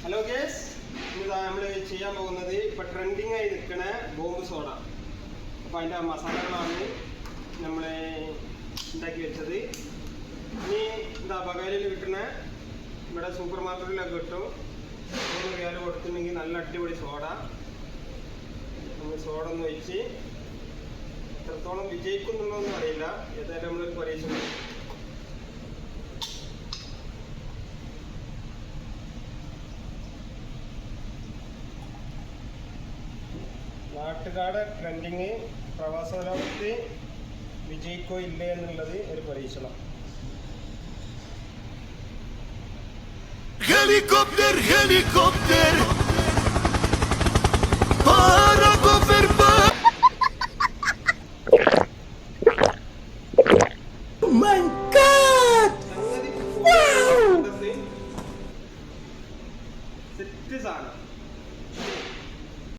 Hello guys, ഇതാ നമ്മൾ ചെയ്യാൻ പോകുന്നത് ഇപ്പോൾ ട്രെൻഡിങ് ആയി നിൽക്കുന്ന ബോംബ് സോഡ. അപ്പോൾ അതിൻ്റെ മസാലകളാണ് നമ്മൾ ഉണ്ടാക്കി വെച്ചത്. ഇനി എന്താ ബഗാലിൽ കിട്ടുന്ന ഇവിടെ സൂപ്പർ മാർക്കറ്റിലൊക്കെ കിട്ടും. 3 റിയാൽ കൊടുത്തിട്ടുണ്ടെങ്കിൽ നല്ല അടിപൊളി സോഡ. നമ്മൾ സോഡ ഒന്ന് വെച്ച് എത്രത്തോളം വിജയിക്കുന്നുണ്ടോയെന്നും അറിയില്ല. ഏതായാലും നമ്മളൊരു പരീക്ഷണം. നാട്ടുകാട് ട്രെൻഡിങ് പ്രവാസ ലോകത്ത് വിജയിക്കോ ഇല്ലേ എന്നുള്ളത് ഒരു പരീക്ഷണം. Helikopter, helikopter, parakofer bak. Oh my God! Wow! Set സാധനം.